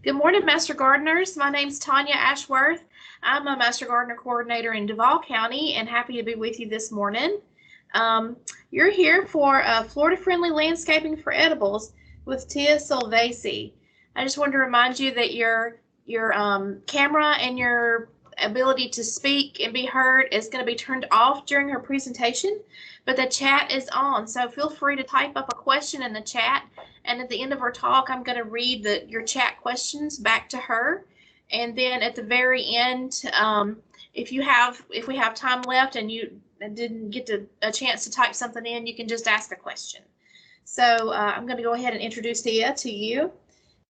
Good morning, Master Gardeners. My name's Tanya Ashworth. I'm a Master Gardener Coordinator in Duval County and happy to be with you this morning. You're here for Florida-friendly landscaping for edibles with Tia Silvasy. I just wanted to remind you that your camera and your ability to speak and be heard is going to be turned off during her presentation, but the chat is on, so feel free to type up a question in the chat, and at the end of her talk I'm going to read your chat questions back to her, and then at the very end, if we have time left and you didn't get a chance to type something in, you can just ask a question. So I'm going to go ahead and introduce Tia to you.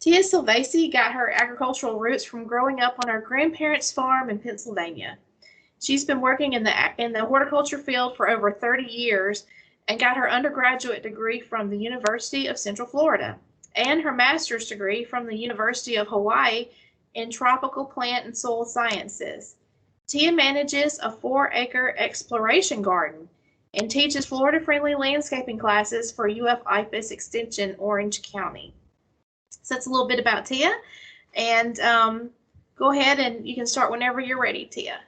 Tia Silvasy got her agricultural roots from growing up on her grandparents' farm in Pennsylvania. She's been working in the horticulture field for over 30 years and got her undergraduate degree from the University of Central Florida and her master's degree from the University of Hawaii in tropical plant and soil sciences. Tia manages a 4-acre exploration garden and teaches Florida-friendly landscaping classes for UF IFAS Extension, Orange County. So that's a little bit about Tia, and go ahead and you can start whenever you're ready, Tia.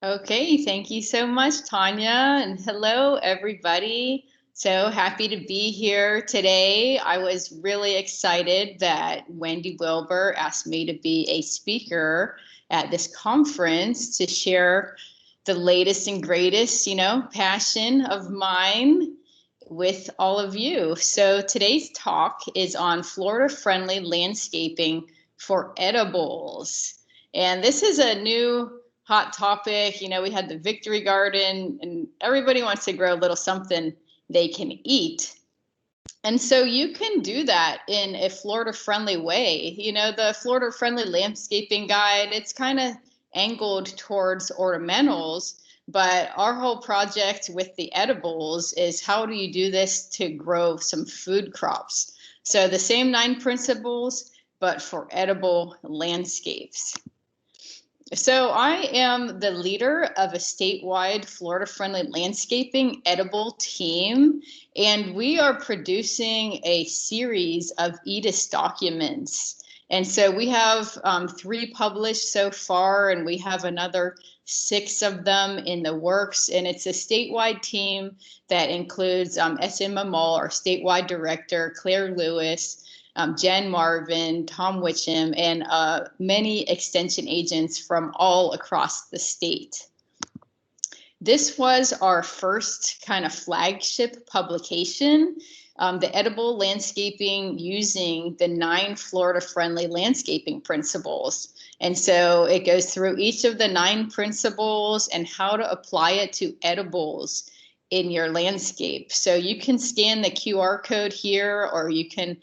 Okay, thank you so much, Tanya, and hello, everybody. So happy to be here today. I was really excited that Wendy Wilbur asked me to be a speaker at this conference to share the latest and greatest, passion of mine with all of you. So today's talk is on Florida-friendly landscaping for edibles. And this is a new hot topic. We had the Victory Garden and everybody wants to grow a little something they can eat. And so you can do that in a Florida-friendly way. The Florida-friendly landscaping guide, it's kind of angled towards ornamentals, but our whole project with the edibles is how do you do this to grow some food crops? So the same 9 principles, but for edible landscapes. So I am the leader of a statewide Florida-friendly landscaping edible team, and we are producing a series of EDIS documents. And so we have 3 published so far, and we have another 6 of them in the works. And it's a statewide team that includes SM Mammal, our statewide director, Claire Lewis, Jen Marvin, Tom Witcham, and many extension agents from all across the state. This was our first kind of flagship publication, the edible landscaping using the 9 Florida-friendly landscaping principles. And so it goes through each of the 9 principles and how to apply it to edibles in your landscape. So you can scan the QR code here, or you can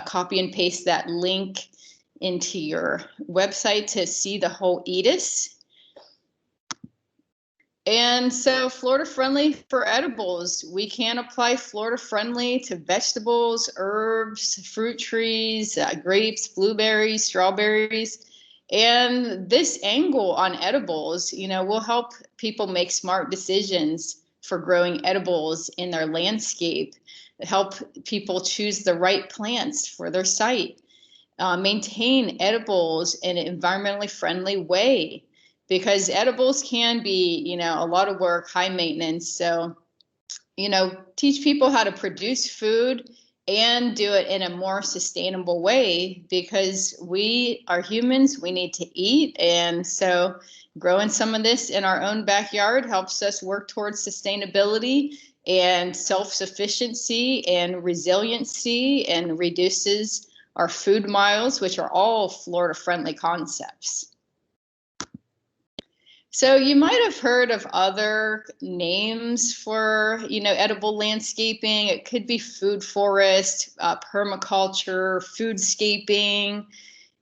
copy and paste that link into your website to see the whole EDIS. And so Florida-friendly for edibles, we can apply Florida-friendly to vegetables, herbs, fruit trees, grapes, blueberries, strawberries. And this angle on edibles, will help people make smart decisions for growing edibles in their landscape, help people choose the right plants for their site, maintain edibles in an environmentally friendly way, because edibles can be, a lot of work, high maintenance. So, teach people how to produce food and do it in a more sustainable way, because we are humans, we need to eat. And so growing some of this in our own backyard helps us work towards sustainability and self-sufficiency and resiliency, and reduces our food miles, which are all Florida-friendly concepts. So you might have heard of other names for, edible landscaping. It could be food forest, permaculture, foodscaping,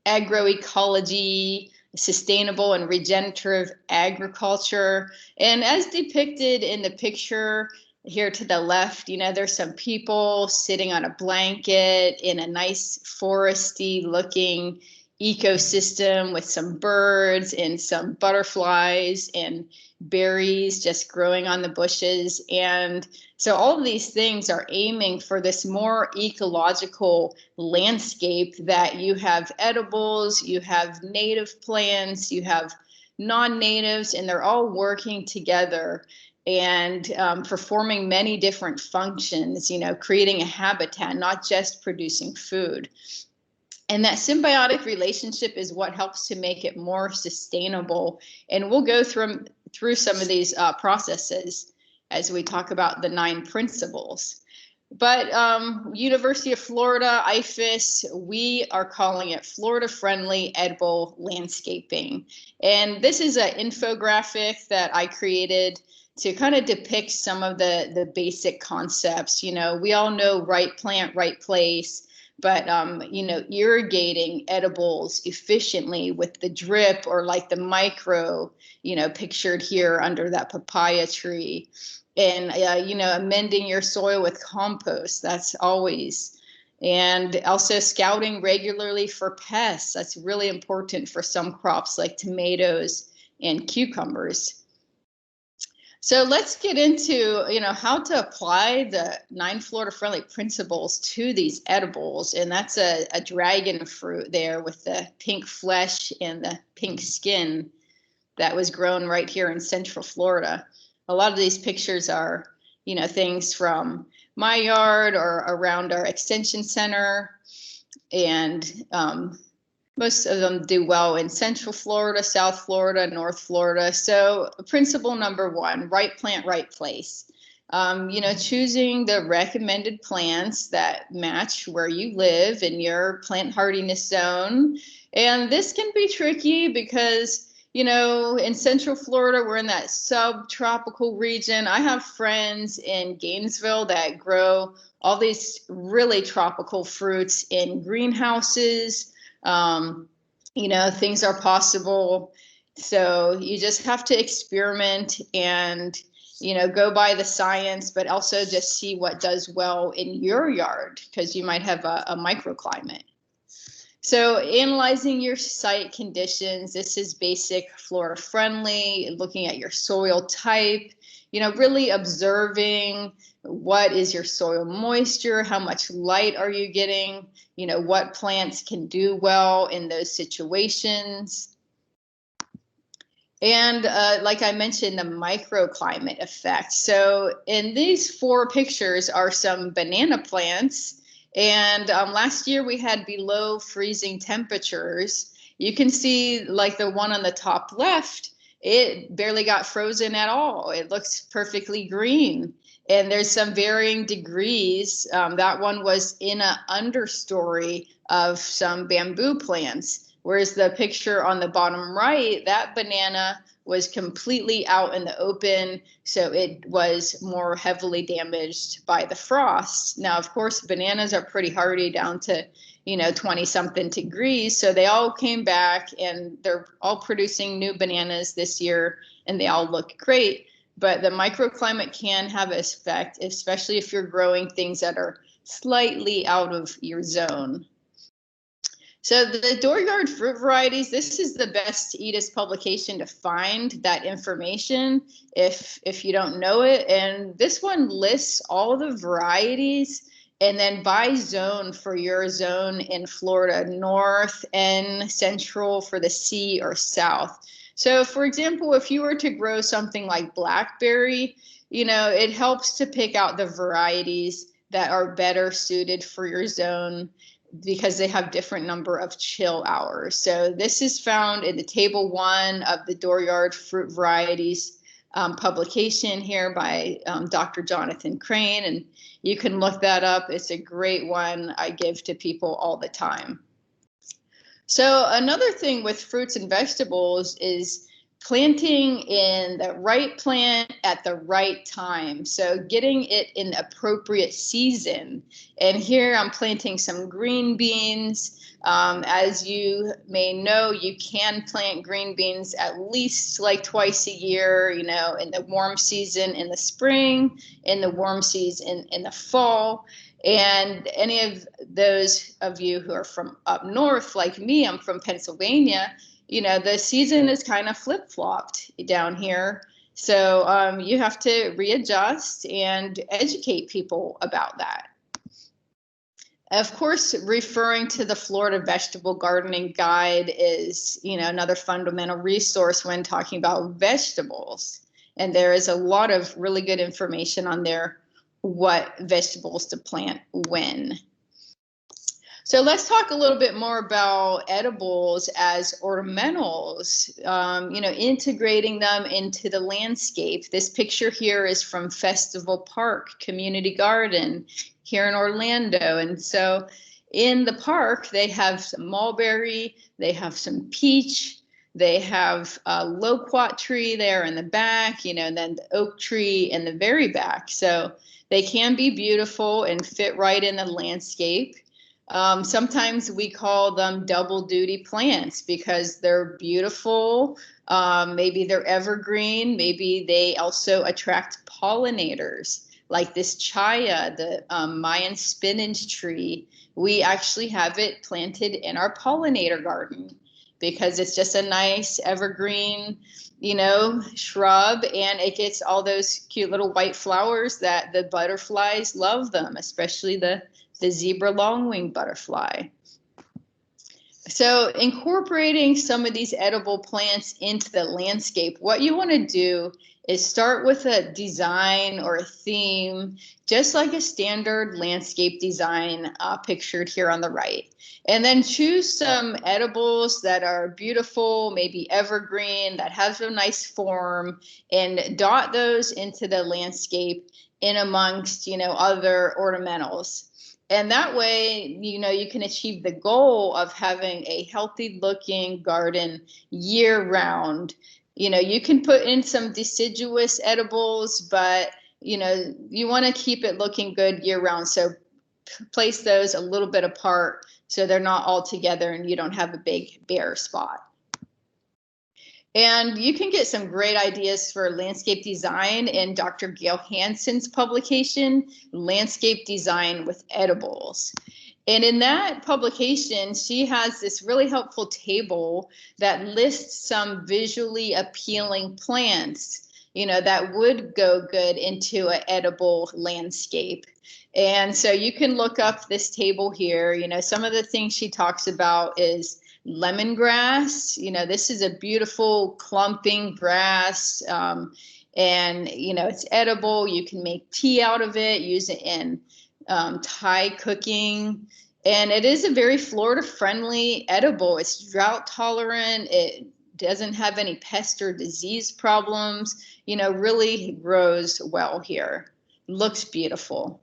agroecology, sustainable and regenerative agriculture. And as depicted in the picture here to the left, there's some people sitting on a blanket in a nice foresty looking ecosystem with some birds and some butterflies and berries just growing on the bushes. And so all of these things are aiming for this more ecological landscape that you have edibles, you have native plants, you have non-natives, and they're all working together and performing many different functions, creating a habitat, not just producing food. And that symbiotic relationship is what helps to make it more sustainable. And we'll go through some of these processes as we talk about the 9 principles. But University of Florida, IFAS, we are calling it Florida-friendly edible landscaping. And this is an infographic that I created to kind of depict some of the basic concepts. We all know right plant, right place. But, irrigating edibles efficiently with the drip or like the micro, pictured here under that papaya tree. And, amending your soil with compost, that's always. And also scouting regularly for pests. That's really important for some crops like tomatoes and cucumbers. So let's get into, how to apply the 9 Florida-friendly principles to these edibles. And that's a dragon fruit there with the pink flesh and the pink skin that was grown right here in Central Florida. A lot of these pictures are, things from my yard or around our extension center. And most of them do well in Central Florida, South Florida, North Florida. So principle number 1, right plant, right place. Choosing the recommended plants that match where you live in your plant hardiness zone. And this can be tricky because, in Central Florida, we're in that subtropical region. I have friends in Gainesville that grow all these really tropical fruits in greenhouses. Things are possible. So you just have to experiment and, go by the science, but also just see what does well in your yard because you might have a microclimate. So analyzing your site conditions, this is basic Florida friendly, looking at your soil type, really observing what is your soil moisture, how much light are you getting, what plants can do well in those situations. And like I mentioned, the microclimate effect. So in these 4 pictures are some banana plants. And last year we had below freezing temperatures. You can see like the one on the top left, it barely got frozen at all. It looks perfectly green. And there's some varying degrees. That one was in an understory of some bamboo plants. Whereas the picture on the bottom right, that banana was completely out in the open, so it was more heavily damaged by the frost. Now, of course, bananas are pretty hardy down to, 20-something degrees, so they all came back and they're all producing new bananas this year, and they all look great. But the microclimate can have an effect, especially if you're growing things that are slightly out of your zone. So the Dooryard fruit varieties, this is the best EDIS publication to find that information if you don't know it. And this one lists all the varieties and then by zone for your zone in Florida, north and central for the sea or south. So for example, if you were to grow something like blackberry, it helps to pick out the varieties that are better suited for your zone because they have different number of chill hours. So this is found in the table 1 of the Dooryard fruit varieties publication here by Dr. Jonathan Crane. And you can look that up. It's a great one I give to people all the time. So another thing with fruits and vegetables is planting in the right plant at the right time. So getting it in the appropriate season. And here I'm planting some green beans. As you may know, you can plant green beans at least like twice a year, in the warm season in the spring, in the warm season in the fall. And any of those of you who are from up north, like me, I'm from Pennsylvania, you know, the season is kind of flip-flopped down here. So you have to readjust and educate people about that. Of course, referring to the Florida Vegetable Gardening Guide is, you know, another fundamental resource when talking about vegetables. And there is a lot of really good information on there, what vegetables to plant when. So let's talk a little bit more about edibles as ornamentals, you know, integrating them into the landscape. This picture here is from Festival Park Community Garden here in Orlando. And so in the park, they have some mulberry, they have some peach, they have a loquat tree there in the back, you know, and then the oak tree in the very back. So they can be beautiful and fit right in the landscape. Sometimes we call them double duty plants because they're beautiful. Maybe they're evergreen. Maybe they also attract pollinators, like this chaya, the Mayan spinach tree. We actually have it planted in our pollinator garden because it's just a nice evergreen, you know, shrub, and it gets all those cute little white flowers that the butterflies love them, especially the zebra longwing butterfly. So incorporating some of these edible plants into the landscape, what you want to do is start with a design or a theme, just like a standard landscape design pictured here on the right. And then choose some edibles that are beautiful, maybe evergreen, that have a nice form, and dot those into the landscape in amongst, you know, other ornamentals. And that way, you know, you can achieve the goal of having a healthy looking garden year round. You know, you can put in some deciduous edibles, but, you know, you want to keep it looking good year round. So place those a little bit apart so they're not all together and you don't have a big bare spot. And you can get some great ideas for landscape design in Dr. Gail Hansen's publication, Landscape Design with Edibles. And in that publication, she has this really helpful table that lists some visually appealing plants, you know, that would go good into an edible landscape. And so you can look up this table here. You know, some of the things she talks about is lemongrass. You know, this is a beautiful clumping grass, and, you know, it's edible. You can make tea out of it, use it in Thai cooking. And it is a very Florida-friendly edible. It's drought tolerant. It doesn't have any pest or disease problems. You know, really grows well here. Looks beautiful.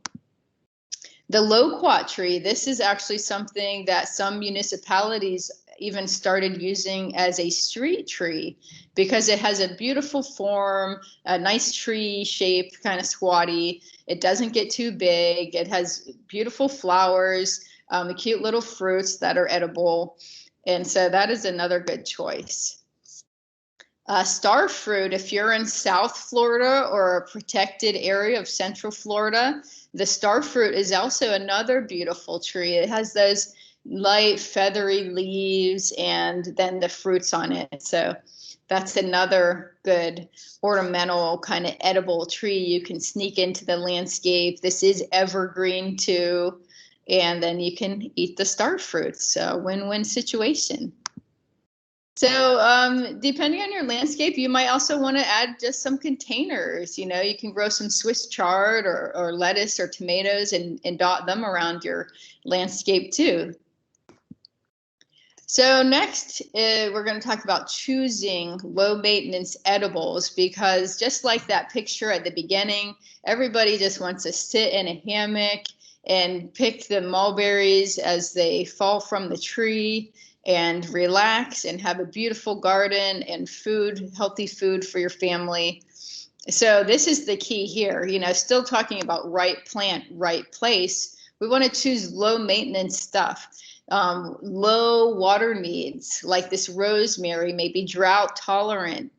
The loquat tree, this is actually something that some municipalities even started using as a street tree because it has a beautiful form, a nice tree shape, kind of squatty. It doesn't get too big. It has beautiful flowers, cute little fruits that are edible. And so that is another good choice. Star fruit, if you're in South Florida or a protected area of Central Florida, the star fruit is also another beautiful tree. It has those light feathery leaves and then the fruits on it. So that's another good ornamental kind of edible tree you can sneak into the landscape. This is evergreen too, and then you can eat the star fruits. So win-win situation. So depending on your landscape, you might also want to add just some containers. You know, you can grow some Swiss chard or lettuce or tomatoes and dot them around your landscape too. So next, we're going to talk about choosing low maintenance edibles, because just like that picture at the beginning, everybody just wants to sit in a hammock and pick the mulberries as they fall from the tree and relax and have a beautiful garden and food, healthy food for your family. So this is the key here, you know, still talking about right plant, right place. We want to choose low maintenance stuff. Low water needs, like this rosemary, may be drought tolerant.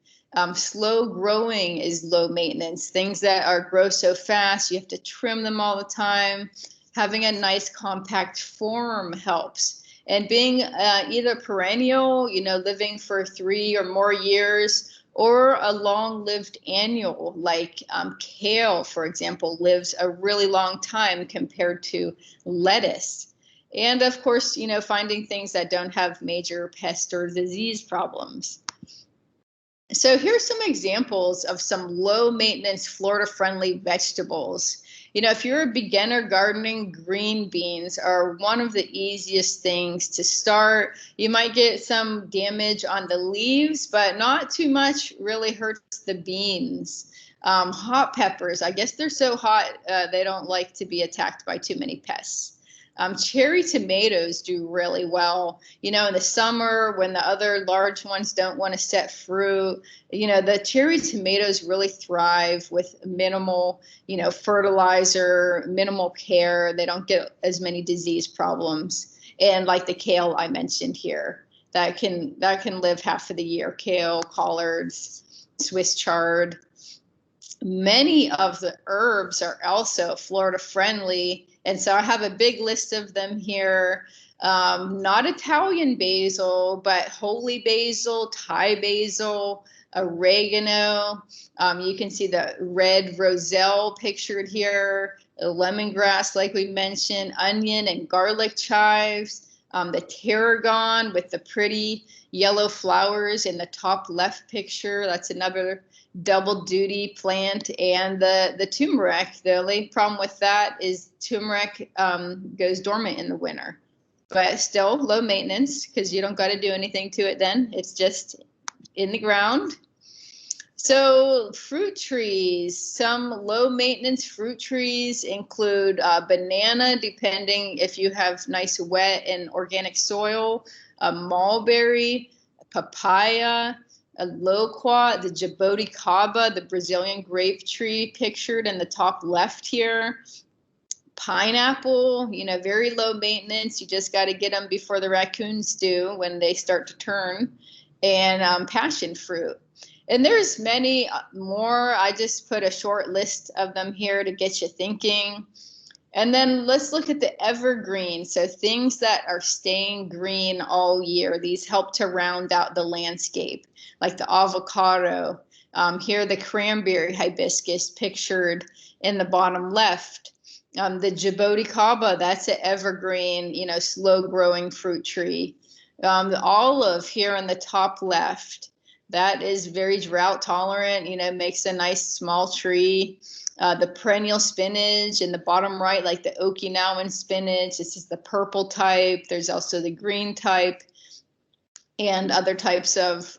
Slow growing is low maintenance. Things that grow so fast, you have to trim them all the time. Having a nice compact form helps. And being either perennial, living for 3 or more years, or a long-lived annual, like kale, for example, lives a really long time compared to lettuce. And of course, finding things that don't have major pest or disease problems. So here's some examples of some low maintenance, Florida friendly vegetables. If you're a beginner gardening, green beans are one of the easiest things to start. You might get some damage on the leaves, but not too much really hurts the beans. Hot peppers, I guess they're so hot, they don't like to be attacked by too many pests. Cherry tomatoes do really well, in the summer when the other large ones don't want to set fruit. The cherry tomatoes really thrive with minimal, fertilizer, minimal care. They don't get as many disease problems. And like the kale I mentioned here, that can live half of the year. Kale, collards, Swiss chard. Many of the herbs are also Florida friendly. And so I have a big list of them here. Not Italian basil, but holy basil, Thai basil, oregano. You can see the red roselle pictured here, lemongrass, like we mentioned, onion and garlic chives, the tarragon with the pretty yellow flowers in the top left picture. That's another double duty plant. And the turmeric. The only problem with that is turmeric goes dormant in the winter, but still low maintenance because you don't got to do anything to it then. It's just in the ground. So fruit trees, some low maintenance fruit trees include banana, depending if you have nice wet and organic soil, mulberry, papaya, a loquat, the jaboticaba, the Brazilian grape tree pictured in the top left here. Pineapple, very low maintenance. You just got to get them before the raccoons do when they start to turn. And passion fruit. And there's many more. I just put a short list of them here to get you thinking. And then let's look at the evergreen. So things that are staying green all year. These help to round out the landscape, like the avocado. Here, the cranberry hibiscus pictured in the bottom left. The jaboticaba, that's an evergreen, slow growing fruit tree. The olive here in the top left, that is very drought tolerant, makes a nice small tree. The perennial spinach in the bottom right, like the Okinawan spinach, this is the purple type. There's also the green type and other types of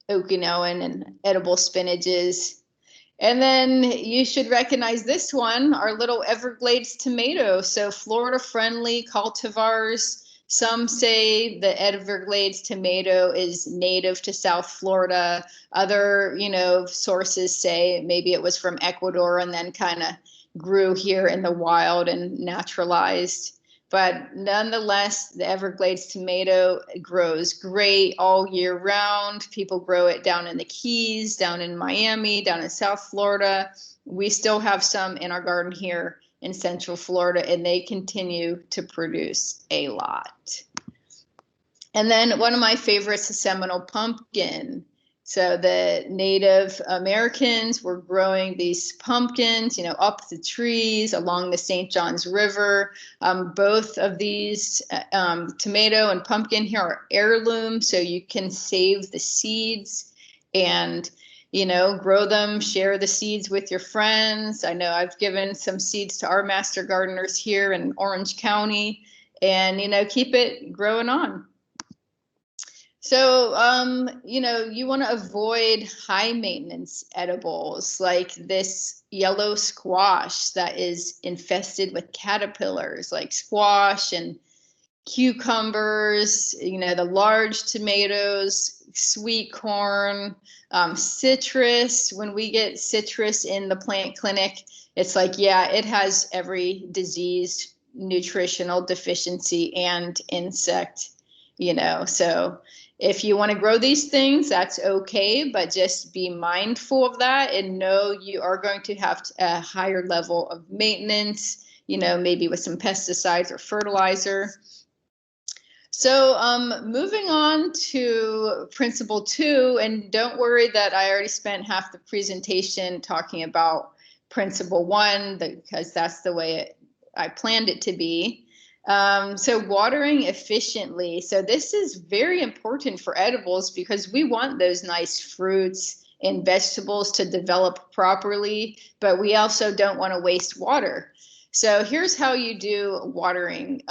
Okinawan and edible spinaches. And then you should recognize this one, our little Everglades tomato. So Florida friendly cultivars. Some say the Everglades tomato is native to South Florida. Other, sources say maybe it was from Ecuador and then kind of grew here in the wild and naturalized. But nonetheless, the Everglades tomato grows great all year round. People grow it down in the Keys, down in Miami, down in South Florida. We still have some in our garden here in Central Florida, and they continue to produce a lot. And then one of my favorites is Seminole pumpkin. So the Native Americans were growing these pumpkins, up the trees along the St. Johns River. Both of these tomato and pumpkin here are heirloom, so you can save the seeds and grow them, share the seeds with your friends. I know I've given some seeds to our master gardeners here in Orange County, and, keep it growing on. So, you want to avoid high maintenance edibles like this yellow squash that is infested with caterpillars, like squash and cucumbers, the large tomatoes, sweet corn, citrus. When we get citrus in the plant clinic, it's like, yeah, it has every disease, nutritional deficiency, and insect, so if you want to grow these things, that's okay, but just be mindful of that and know you are going to have a higher level of maintenance. maybe with some pesticides or fertilizer. So moving on to principle 2, and don't worry that I already spent half the presentation talking about principle 1, because that's the way I planned it to be. So watering efficiently. So this is very important for edibles because we want those nice fruits and vegetables to develop properly, but we also don't want to waste water. So here's how you do watering.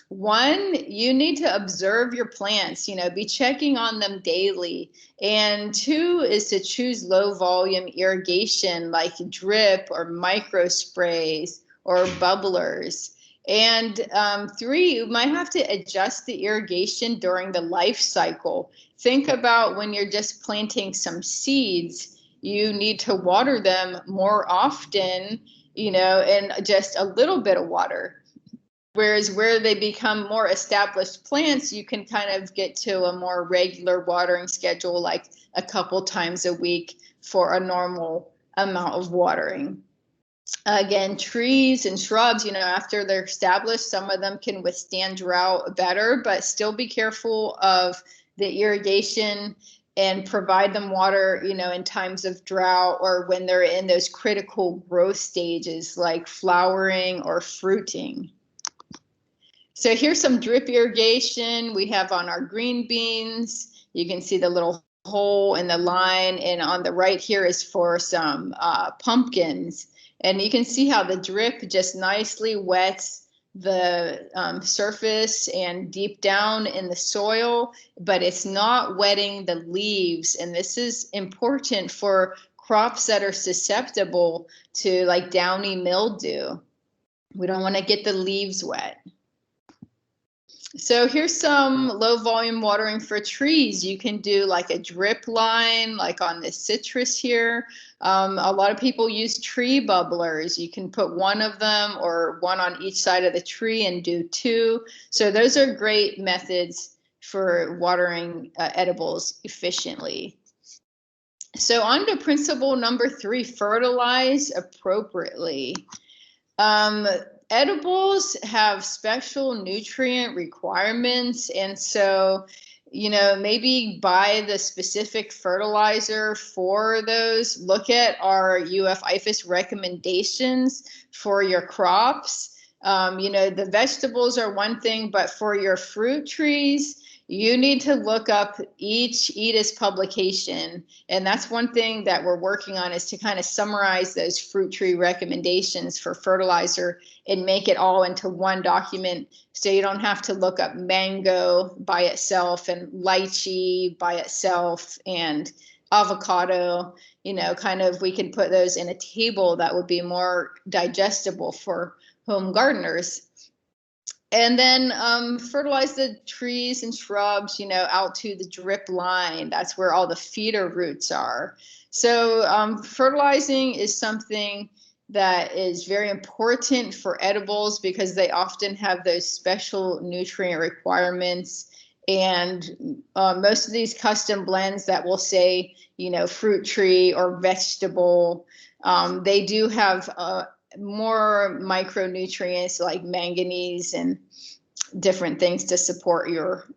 1, you need to observe your plants, be checking on them daily. And 2 is to choose low volume irrigation like drip or micro sprays or bubblers. And 3, you might have to adjust the irrigation during the life cycle. Think about when you're just planting some seeds, you need to water them more often, and just a little bit of water. Whereas where they become more established plants, you can kind of get to a more regular watering schedule, like a couple times a week for a normal amount of watering. Again, trees and shrubs, after they're established, some of them can withstand drought better, but still be careful of the irrigation and provide them water, in times of drought or when they're in those critical growth stages like flowering or fruiting. So here's some drip irrigation we have on our green beans. You can see the little hole in the line, and on the right here is for some pumpkins. And you can see how the drip just nicely wets the surface and deep down in the soil, but it's not wetting the leaves. And this is important for crops that are susceptible to like downy mildew. We don't want to get the leaves wet. So here's some low volume watering for trees. You can do like a drip line, like on this citrus here. A lot of people use tree bubblers. You can put one of them or one on each side of the tree and do 2. So those are great methods for watering edibles efficiently. So on to principle number 3, fertilize appropriately. Edibles have special nutrient requirements, and so, maybe buy the specific fertilizer for those. Look at our UF IFAS recommendations for your crops. The vegetables are one thing, but for your fruit trees, you need to look up each EDIS publication. And that's one thing that we're working on, is to kind of summarize those fruit tree recommendations for fertilizer and make it all into one document, so you don't have to look up mango by itself and lychee by itself and avocado. We can put those in a table that would be more digestible for home gardeners. And then fertilize the trees and shrubs, out to the drip line. That's where all the feeder roots are. So fertilizing is something that is very important for edibles because they often have those special nutrient requirements. And most of these custom blends that will say, fruit tree or vegetable, they do have more micronutrients like manganese and different things to support your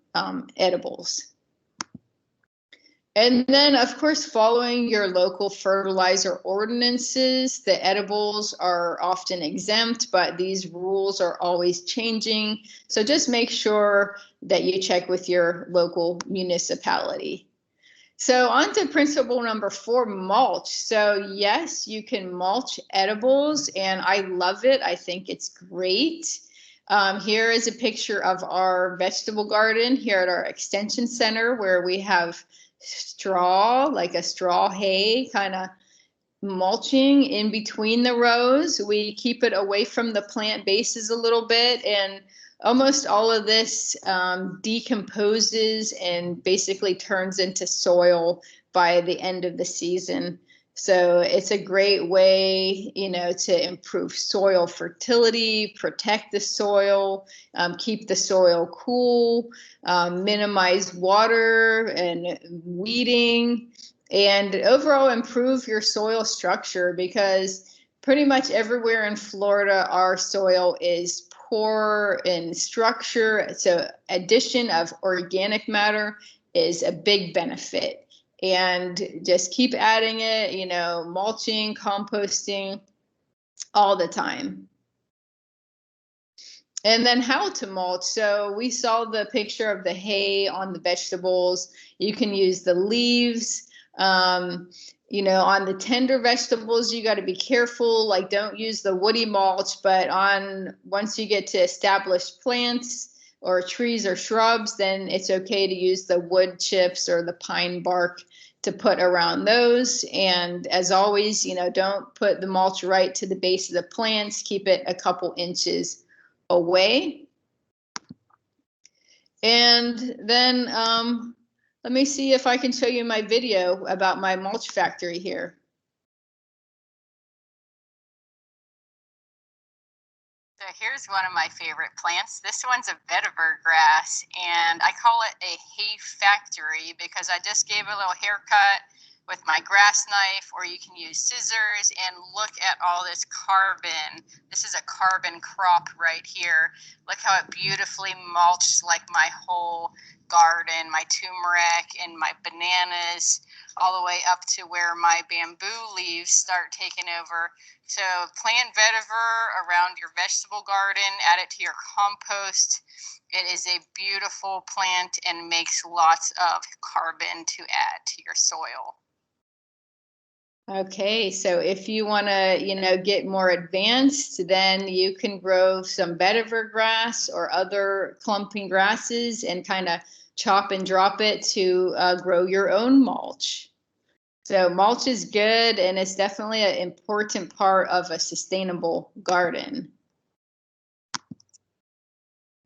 edibles. And then, of course, following your local fertilizer ordinances. The edibles are often exempt, but these rules are always changing. So just make sure that you check with your local municipality. So on to principle number 4, mulch. So yes, you can mulch edibles, and I love it. I think it's great. Here is a picture of our vegetable garden here at our extension center, where we have straw, like a straw hay, kind of mulching in between the rows. We keep it away from the plant bases a little bit, and almost all of this decomposes and basically turns into soil by the end of the season. So it's a great way, to improve soil fertility, protect the soil, keep the soil cool, minimize water and weeding, and overall improve your soil structure, because pretty much everywhere in Florida, our soil is poor in structure. So addition of organic matter is a big benefit. And just keep adding it, you know, mulching, composting all the time. And then how to mulch. So we saw the picture of the hay on the vegetables. You can use the leaves. You know, on the tender vegetables, you got to be careful. Like, don't use the woody mulch, but once you get to established plants or trees or shrubs, then it's okay to use the wood chips or the pine bark to put around those. And as always, you know, don't put the mulch right to the base of the plants. Keep it a couple inches away. And then let me see if I can show you my video about my mulch factory here. So here's one of my favorite plants. This one's a vetiver grass, and I call it a hay factory because I just gave a little haircut with my grass knife, or you can use scissors, and look at all this carbon. This is a carbon crop right here. Look how it beautifully mulched like my whole garden, my turmeric and my bananas, all the way up to where my bamboo leaves start taking over. So plant vetiver around your vegetable garden, add it to your compost. It is a beautiful plant and makes lots of carbon to add to your soil. Okay, so if you want to, you know, get more advanced, then you can grow some vetiver grass or other clumping grasses and kind of chop and drop it to grow your own mulch. So mulch is good, and it's definitely an important part of a sustainable garden.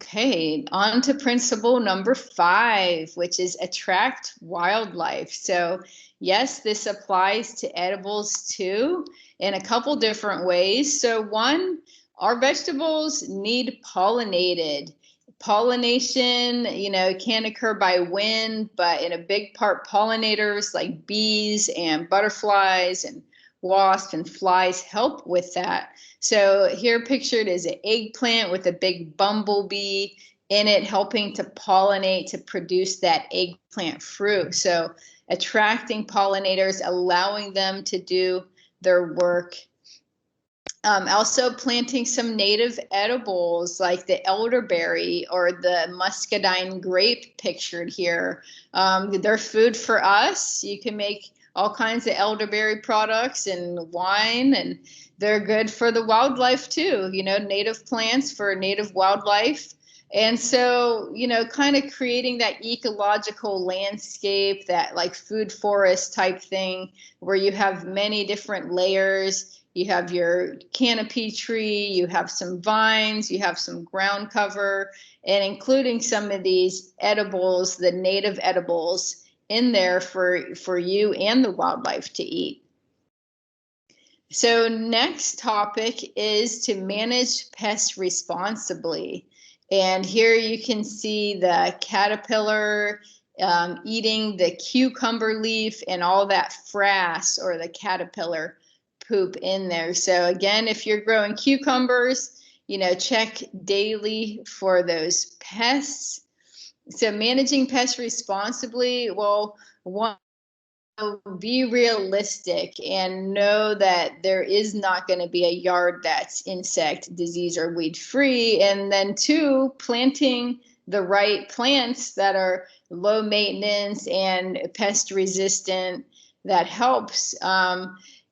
Okay, on to principle number 5, which is attract wildlife. So yes, this applies to edibles too, in a couple different ways. So one, our vegetables need pollinated. Pollination, you know, can occur by wind, but in a big part, pollinators like bees and butterflies and wasps and flies help with that. So here pictured is an eggplant with a big bumblebee in it helping to pollinate to produce that eggplant fruit. So attracting pollinators, allowing them to do their work. Also planting some native edibles like the elderberry or the muscadine grape pictured here. They're food for us. You can make all kinds of elderberry products and wine, and they're good for the wildlife too, you know, native plants for native wildlife. And so, you know, kind of creating that ecological landscape, that like food forest type thing where you have many different layers. You have your canopy tree, you have some vines, you have some ground cover, and including some of these edibles, the native edibles in there for you and the wildlife to eat. So next topic is to manage pests responsibly. And here you can see the caterpillar eating the cucumber leaf and all that frass or the caterpillar poop in there. So again, if you're growing cucumbers, you know, check daily for those pests. So managing pests responsibly, well, one, be realistic and know that there is not going to be a yard that's insect, disease, or weed free. And then 2, planting the right plants that are low maintenance and pest resistant, that helps.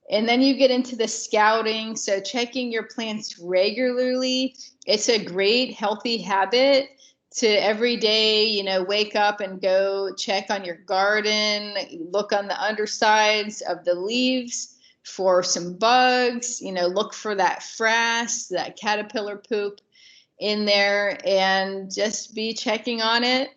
And then you get into the scouting. So checking your plants regularly. It's a great healthy habit to every day, you know, wake up and go check on your garden, look on the undersides of the leaves for some bugs, you know, look for that frass, that caterpillar poop in there, and just be checking on it.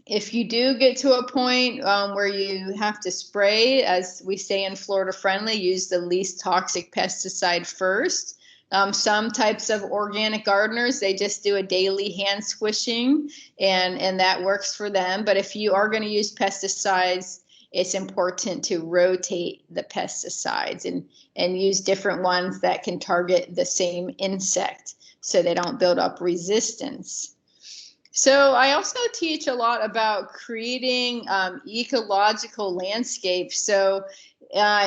If you do get to a point where you have to spray, as we say in Florida Friendly, use the least toxic pesticide first. Some types of organic gardeners, they just do a daily hand squishing, and that works for them. But if you are going to use pesticides it's important to rotate the pesticides and use different ones that can target the same insect so they don't build up resistance. So I also teach a lot about creating ecological landscapes. So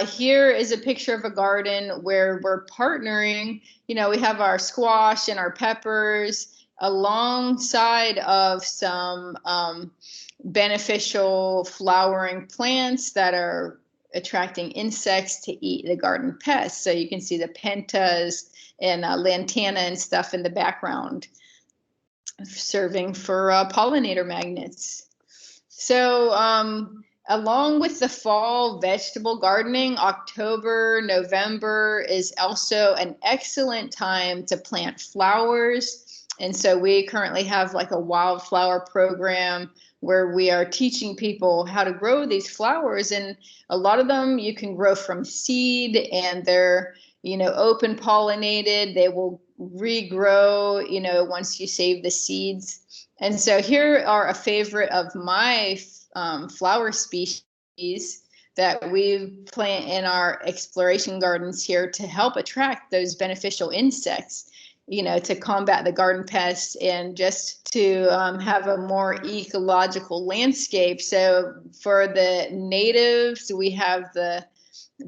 here is a picture of a garden where we're partnering. You know, we have our squash and our peppers alongside of some beneficial flowering plants that are attracting insects to eat the garden pests. So you can see the pentas and lantana and stuff in the background serving for pollinator magnets. So along with the fall vegetable gardening, October, November is also an excellent time to plant flowers. And so we currently have like a wildflower program where we are teaching people how to grow these flowers. And a lot of them you can grow from seed, and they're, you know, open pollinated. They will regrow, you know, once you save the seeds. And so here are a favorite of my flower species that we plant in our exploration gardens here to help attract those beneficial insects, you know, to combat the garden pests and just to have a more ecological landscape. So for the natives, we have the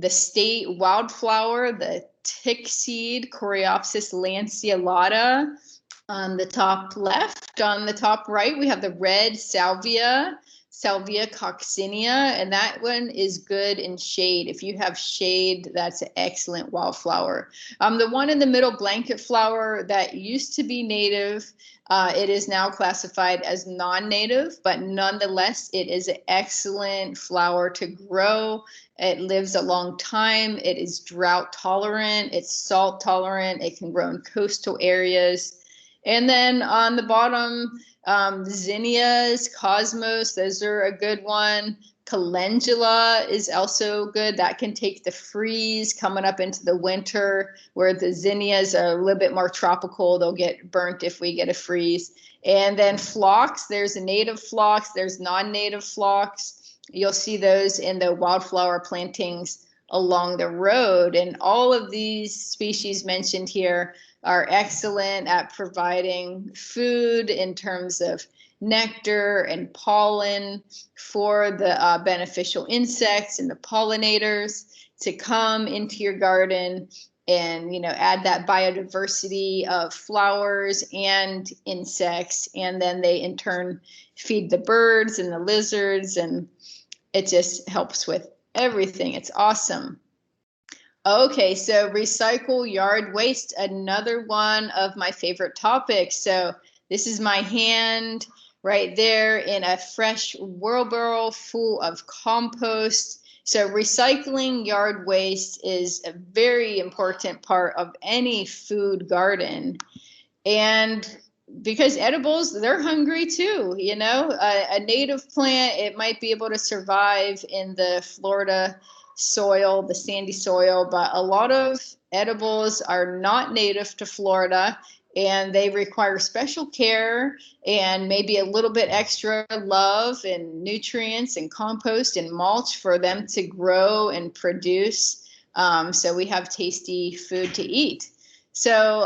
state wildflower, the tick seed, Coreopsis lanceolata. On the top left, on the top right, we have the red salvia, Salvia coccinea, and that one is good in shade. If you have shade, that's an excellent wildflower. The one in the middle, blanket flower, that used to be native, it is now classified as non-native, but nonetheless, it is an excellent flower to grow. It lives a long time. It is drought tolerant. It's salt tolerant. It can grow in coastal areas. And then on the bottom, zinnias, cosmos, those are a good one. Calendula is also good. That can take the freeze coming up into the winter, where the zinnias are a little bit more tropical. They'll get burnt if we get a freeze. And then phlox, there's a native phlox, there's non-native phlox. You'll see those in the wildflower plantings along the road. And all of these species mentioned here are excellent at providing food in terms of nectar and pollen for the beneficial insects and the pollinators to come into your garden and, you know, add that biodiversity of flowers and insects. And then they in turn feed the birds and the lizards, and it just helps with everything. It's awesome. Okay, so recycle yard waste, another one of my favorite topics. So this is my hand right there in a fresh wheelbarrow full of compost. So recycling yard waste is a very important part of any food garden. And because edibles, they're hungry too, you know, a native plant, it might be able to survive in the Florida soil, the sandy soil, but a lot of edibles are not native to Florida, and they require special care and maybe a little bit extra love and nutrients and compost and mulch for them to grow and produce. So we have tasty food to eat. So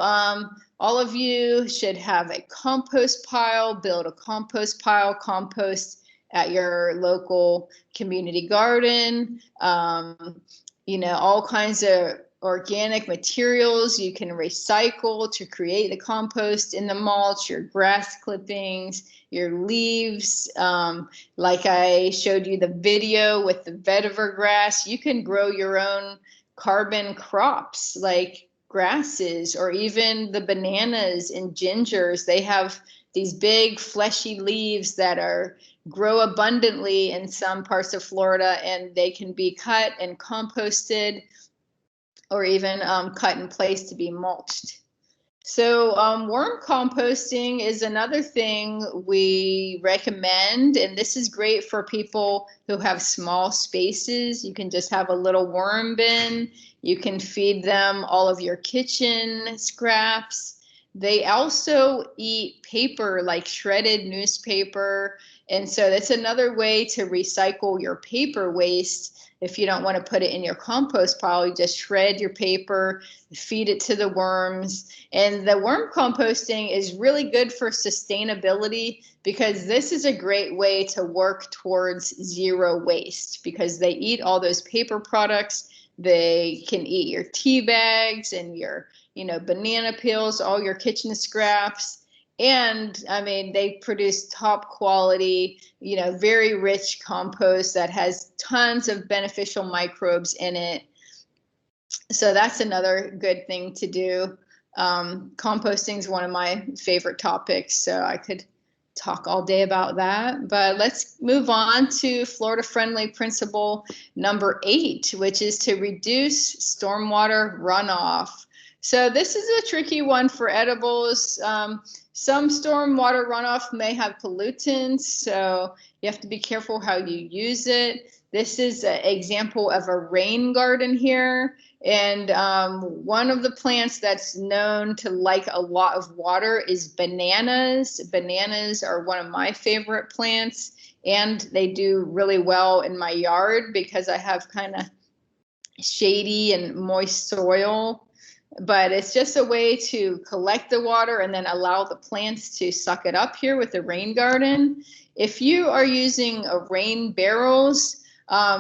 all of you should have a compost pile, build a compost pile, compost at your local community garden. You know, all kinds of organic materials you can recycle to create the compost in the mulch, your grass clippings, your leaves. Like I showed you the video with the vetiver grass, you can grow your own carbon crops like grasses, or even the bananas and gingers. They have these big fleshy leaves that grow abundantly in some parts of Florida, and they can be cut and composted, or even cut in place to be mulched. So worm composting is another thing we recommend, and this is great for people who have small spaces. You can just have a little worm bin. You can feed them all of your kitchen scraps. They also eat paper, like shredded newspaper, And so that's another way to recycle your paper waste. If you don't want to put it in your compost pile, you just shred your paper, feed it to the worms. And the worm composting is really good for sustainability because this is a great way to work towards zero waste because they eat all those paper products. They can eat your tea bags and your, banana peels, all your kitchen scraps. And I mean, they produce top quality, very rich compost that has tons of beneficial microbes in it. So that's another good thing to do. Composting is one of my favorite topics, so I could talk all day about that. But let's move on to Florida Friendly Principle number 8, which is to reduce stormwater runoff. So this is a tricky one for edibles. Some stormwater runoff may have pollutants, so you have to be careful how you use it. This is an example of a rain garden here. And one of the plants that's known to like a lot of water is bananas. Bananas are one of my favorite plants, and they do really well in my yard because I have kind of shady and moist soil. But it's just a way to collect the water and then allow the plants to suck it up here with the rain garden. If you are using rain barrels,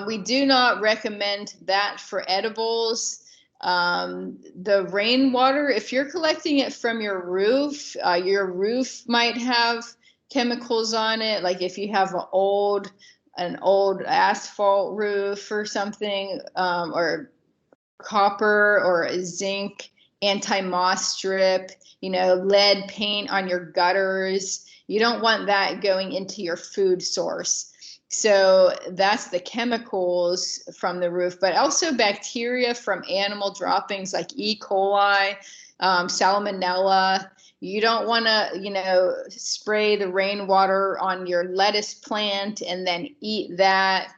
we do not recommend that for edibles. The rainwater, if you're collecting it from your roof might have chemicals on it. Like if you have an old asphalt roof or something, or copper or a zinc anti-moss strip, lead paint on your gutters. You don't want that going into your food source. So that's the chemicals from the roof, but also bacteria from animal droppings like E. coli, salmonella. You don't want to, spray the rainwater on your lettuce plant and then eat that.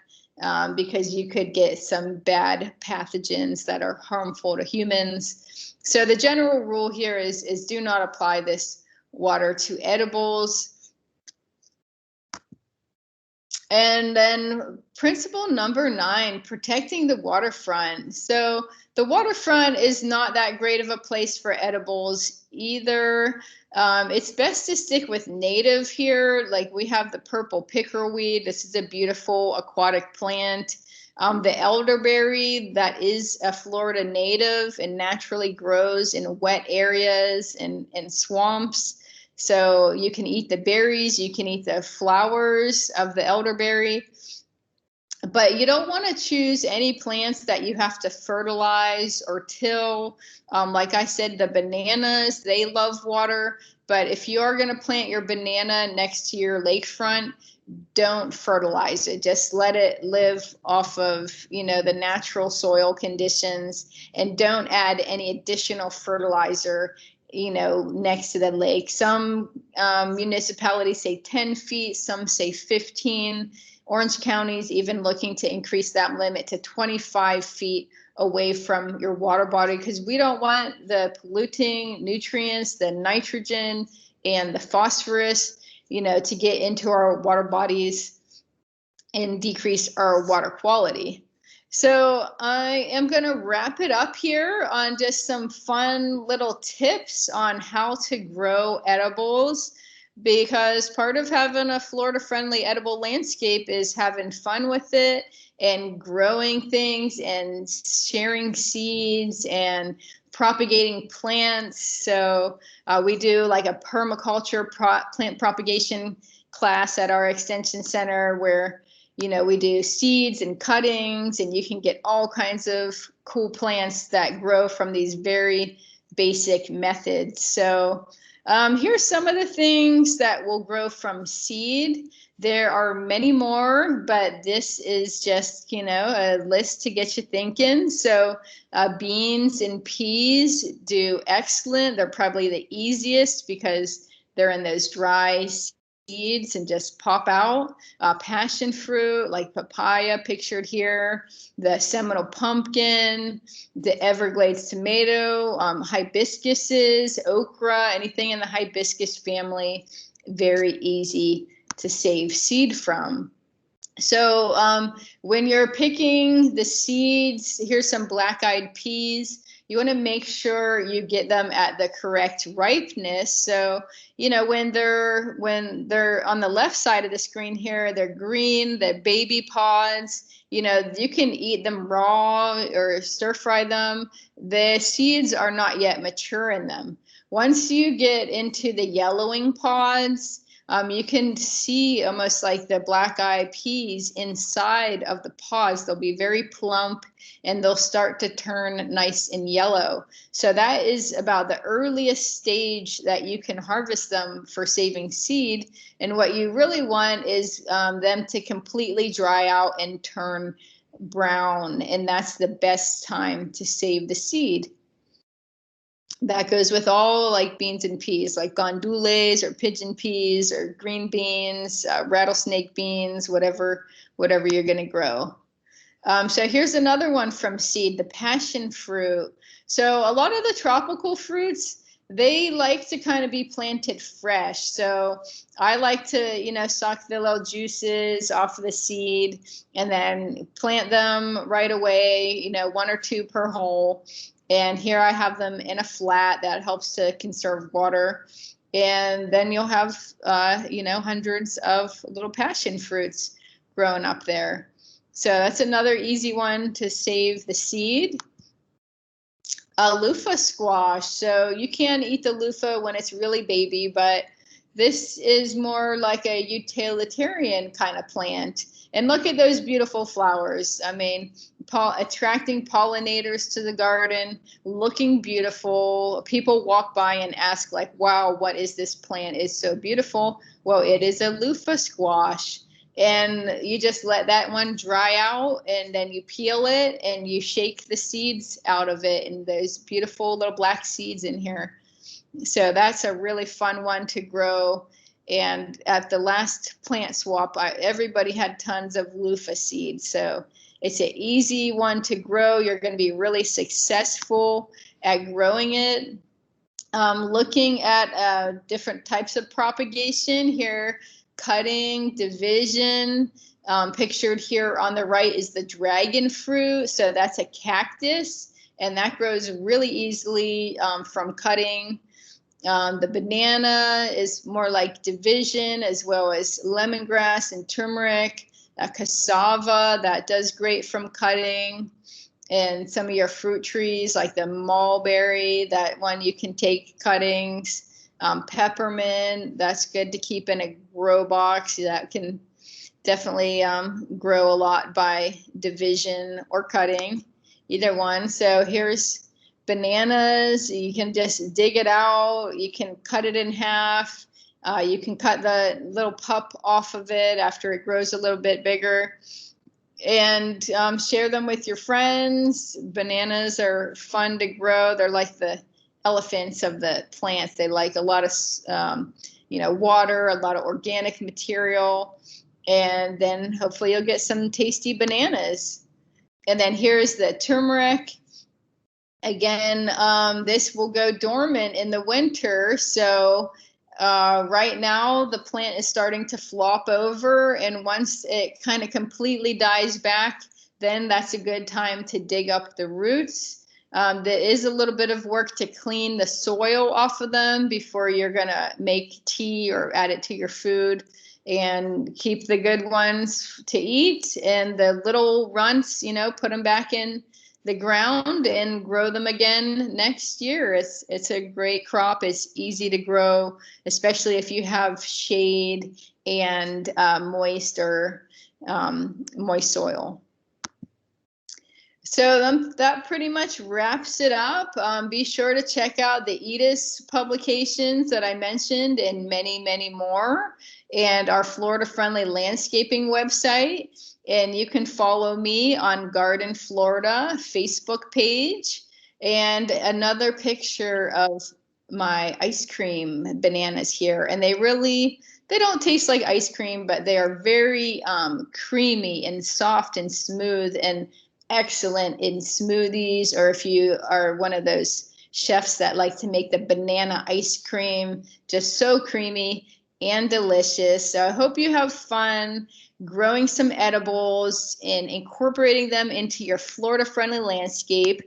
Because you could get some bad pathogens that are harmful to humans. So the general rule here is do not apply this water to edibles. And then principle number 9, protecting the waterfront. So the waterfront is not that great of a place for edibles either. It's best to stick with native here. Like we have the purple pickerweed. This is a beautiful aquatic plant. The elderberry, that is a Florida native and naturally grows in wet areas and swamps. So you can eat the berries, you can eat the flowers of the elderberry. But you don't want to choose any plants that you have to fertilize or till. Like I said, the bananas, they love water. But if you are going to plant your banana next to your lakefront, don't fertilize it. Just let it live off of, the natural soil conditions, and don't add any additional fertilizer, next to the lake. Some municipalities say 10 feet, some say 15. Orange County is even looking to increase that limit to 25 feet away from your water body because we don't want the polluting nutrients, the nitrogen and the phosphorus, to get into our water bodies and decrease our water quality. So I am going to wrap it up here on just some fun little tips on how to grow edibles, because part of having a Florida-friendly edible landscape is having fun with it and growing things and sharing seeds and propagating plants. So we do like a permaculture plant propagation class at our extension center where we do seeds and cuttings, and you can get all kinds of cool plants that grow from these very basic methods. So here's some of the things that will grow from seed. There are many more, but this is just, a list to get you thinking. So beans and peas do excellent. They're probably the easiest because they're in those dry seeds and just pop out. Passion fruit like papaya pictured here, the Seminole pumpkin, the Everglades tomato, hibiscuses, okra, anything in the hibiscus family, very easy to save seed from. So when you're picking the seeds, here's some black-eyed peas. You want to make sure you get them at the correct ripeness. So, you know, when they're on the left side of the screen here, they're green, the baby pods. You know, you can eat them raw or stir fry them. The seeds are not yet mature in them. Once you get into the yellowing pods, you can see almost like the black-eyed peas inside of the pods. They'll be very plump and they'll start to turn nice and yellow. So that is about the earliest stage that you can harvest them for saving seed. And what you really want is them to completely dry out and turn brown. And that's the best time to save the seed. That goes with all like beans and peas, like gandules or pigeon peas or green beans, rattlesnake beans, whatever you're going to grow. So here's another one from seed, the passion fruit. So a lot of the tropical fruits, they like to kind of be planted fresh. So I like to, you know, suck the little juices off of the seed and then plant them right away, you know, 1 or 2 per hole. And here I have them in a flat that helps to conserve water. And then you'll have, you know, hundreds of little passion fruits growing up there. So that's another easy one to save the seed. Luffa squash. So you can eat the luffa when it's really baby, but this is more like a utilitarian kind of plant. And look at those beautiful flowers. I mean, attracting pollinators to the garden, looking beautiful. People walk by and ask like, wow, what is this plant? It's so beautiful. Well, it is a luffa squash. And you just let that one dry out and then you peel it and you shake the seeds out of it. And there's beautiful little black seeds in here. So that's a really fun one to grow. And at the last plant swap, everybody had tons of luffa seeds. So it's an easy one to grow. You're going to be really successful at growing it. Looking at different types of propagation here, cutting, division. Pictured here on the right is the dragon fruit. So that's a cactus, and that grows really easily from cutting. The banana is more like division, as well as lemongrass and turmeric. Cassava, that does great from cutting. And some of your fruit trees like the mulberry, that one you can take cuttings. Peppermint, that's good to keep in a grow box. That can definitely grow a lot by division or cutting, either one. So here's bananas. You can just dig it out. You can cut it in half. You can cut the little pup off of it after it grows a little bit bigger, and share them with your friends. Bananas are fun to grow. They're like the elephants of the plants. They like a lot of you know, water, a lot of organic material, and then hopefully you'll get some tasty bananas. And then here's the turmeric. Again, this will go dormant in the winter. So right now the plant is starting to flop over, and once it kind of completely dies back, then that's a good time to dig up the roots. There is a little bit of work to clean the soil off of them before you're going to make tea or add it to your food, and keep the good ones to eat, and the little runts, you know, put them back in the ground and grow them again next year. It's a great crop. It's easy to grow, especially if you have shade and moist soil. So that pretty much wraps it up. Be sure to check out the EDIS publications that I mentioned and many, many more, and our Florida Friendly Landscaping website. And you can follow me on Garden Florida Facebook page. And another picture of my ice cream bananas here. And they don't taste like ice cream, but they are very creamy and soft and smooth and excellent in smoothies, or if you are one of those chefs that like to make the banana ice cream just so creamy and delicious. So I hope you have fun growing some edibles and incorporating them into your Florida-friendly landscape.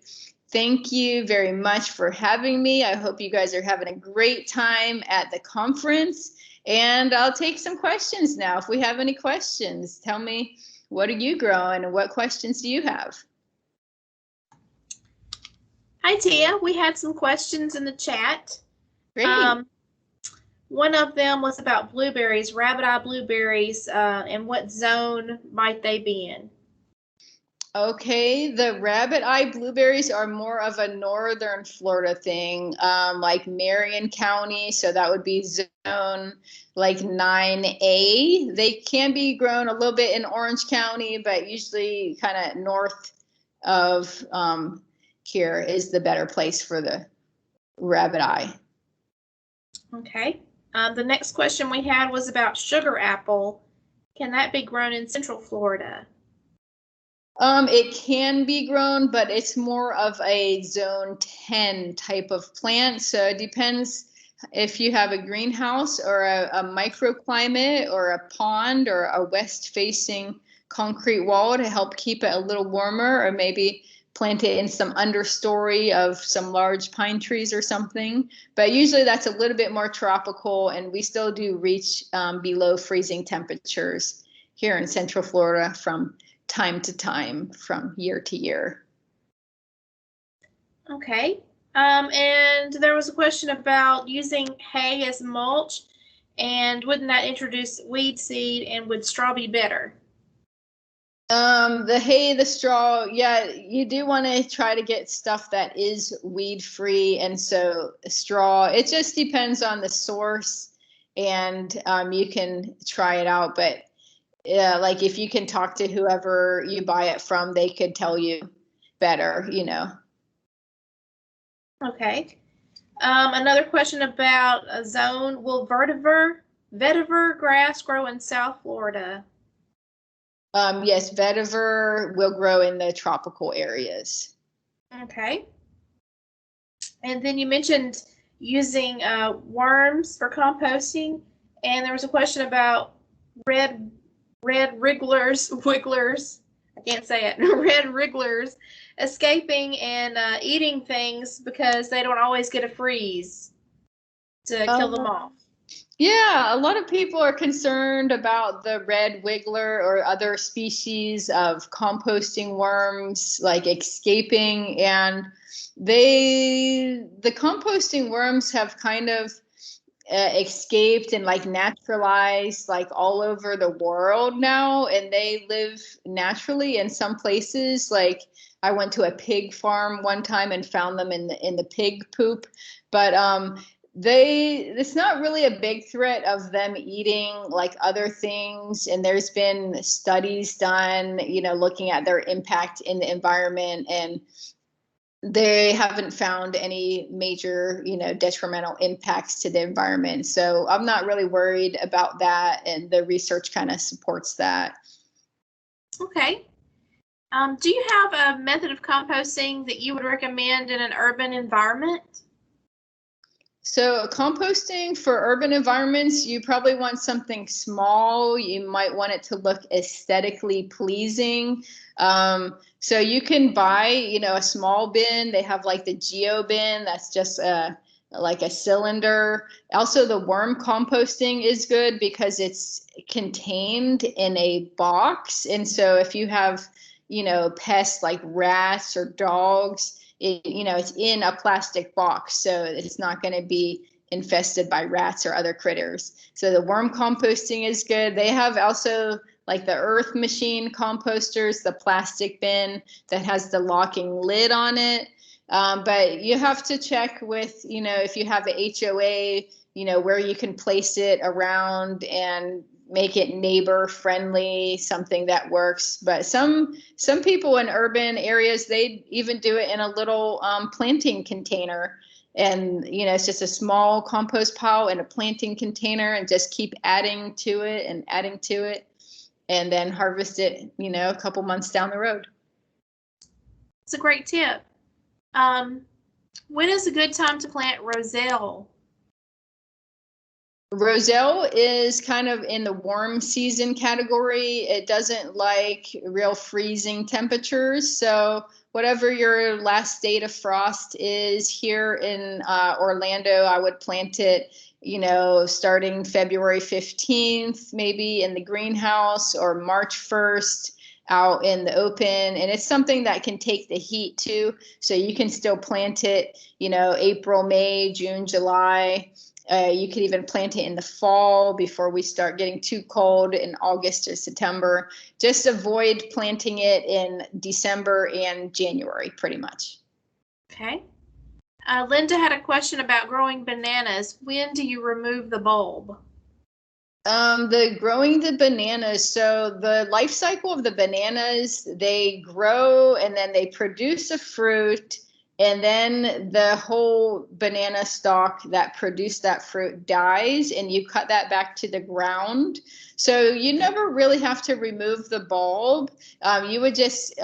Thank you very much for having me. I hope you guys are having a great time at the conference. And I'll take some questions now. If we have any questions, tell me, what are you growing and what questions do you have? Hi, Tia. We had some questions in the chat. Great. One of them was about blueberries, rabbit eye blueberries, and what zone might they be in? Okay, the rabbit eye blueberries are more of a northern Florida thing, like Marion County. So that would be zone like 9A. They can be grown a little bit in Orange County, but usually kind of north of here is the better place for the rabbit eye. Okay. The next question we had was about sugar apple. Can that be grown in Central Florida? It can be grown, but it's more of a zone 10 type of plant. So it depends if you have a greenhouse or a microclimate or a pond or a west-facing concrete wall to help keep it a little warmer, or maybe plant it in some understory of some large pine trees or something. But usually that's a little bit more tropical, and we still do reach below freezing temperatures here in Central Florida from time to time, from year to year. Okay. And there was a question about using hay as mulch, and wouldn't that introduce weed seed, and would straw be better? The hay, the straw, yeah, you do want to try to get stuff that is weed free. And so straw, it just depends on the source, and you can try it out. But like if you can talk to whoever you buy it from, they could tell you better, you know. Okay. Another question about a zone. Will vetiver grass grow in South Florida? Yes, vetiver will grow in the tropical areas. Okay. And then you mentioned using worms for composting, and there was a question about red wigglers. I can't say it. Red wrigglers escaping and eating things because they don't always get a freeze to kill them off. Yeah, a lot of people are concerned about the red wiggler or other species of composting worms like escaping, and the composting worms have kind of escaped and like naturalized like all over the world now, and they live naturally in some places. Like I went to a pig farm one time and found them in the pig poop, but it's not really a big threat of them eating like other things. And there's been studies done, you know, looking at their impact in the environment, and they haven't found any major, you know, detrimental impacts to the environment. So I'm not really worried about that, and the research kind of supports that. Okay. Do you have a method of composting that you would recommend in an urban environment? So composting for urban environments, you probably want something small. You might want it to look aesthetically pleasing. So you can buy, you know, a small bin. They have like the Geo bin. That's just like a cylinder. Also, the worm composting is good because it's contained in a box. And so if you have, you know, pests like rats or dogs, you know, it's in a plastic box, so it's not going to be infested by rats or other critters. So the worm composting is good. They have also like the earth machine composters, the plastic bin that has the locking lid on it. But you have to check with, you know, if you have a HOA, you know, where you can place it around and make it neighbor friendly, something that works. But some people in urban areas, they even do it in a little planting container. And, you know, it's just a small compost pile in a planting container, and just keep adding to it and adding to it, and then harvest it, you know, a couple months down the road. It's a great tip. When is a good time to plant roselle? Roselle is kind of in the warm season category. It doesn't like real freezing temperatures. So whatever your last date of frost is here in Orlando, I would plant it, starting February 15th, maybe in the greenhouse, or March 1st out in the open. And it's something that can take the heat too. So you can still plant it, April, May, June, July. You could even plant it in the fall before we start getting too cold in August or September. Just avoid planting it in December and January, pretty much. Okay. Linda had a question about growing bananas. When do you remove the bulb? Growing the bananas, so the life cycle of the bananas, they grow and then they produce a fruit, and then the whole banana stalk that produced that fruit dies, and you cut that back to the ground. So you never really have to remove the bulb. You would just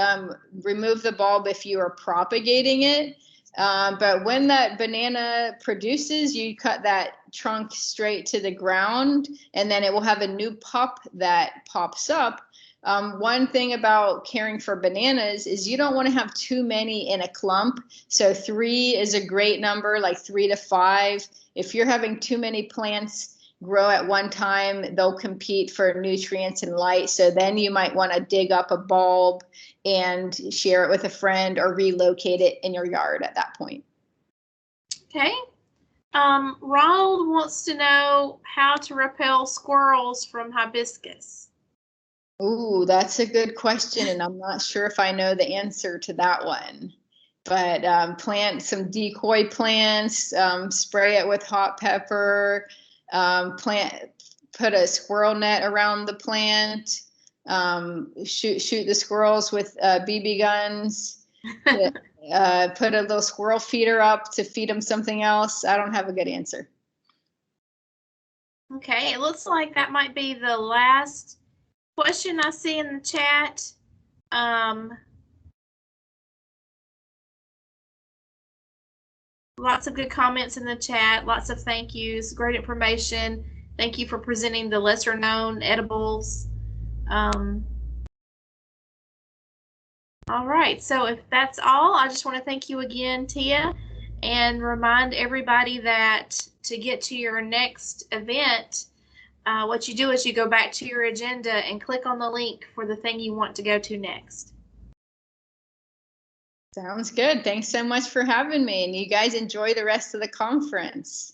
remove the bulb if you are propagating it. But when that banana produces, you cut that trunk straight to the ground, and then it will have a new pup that pops up. One thing about caring for bananas is you don't want to have too many in a clump. So 3 is a great number, like 3 to 5. If you're having too many plants grow at one time, they'll compete for nutrients and light. So then you might want to dig up a bulb and share it with a friend or relocate it in your yard at that point. Okay. Ronald wants to know how to repel squirrels from hibiscus. Ooh, that's a good question, and I'm not sure if I know the answer to that one. But plant some decoy plants, spray it with hot pepper, put a squirrel net around the plant, shoot the squirrels with BB guns, put a little squirrel feeder up to feed them something else. I don't have a good answer. Okay, it looks like that might be the last question I see in the chat. Lots of good comments in the chat, lots of thank yous, great information. Thank you for presenting the lesser known edibles. All right, so if that's all, I just want to thank you again, Tia, and remind everybody that to get to your next event, what you do is you go back to your agenda and click on the link for the thing you want to go to next. Sounds good. Thanks so much for having me, and you guys enjoy the rest of the conference.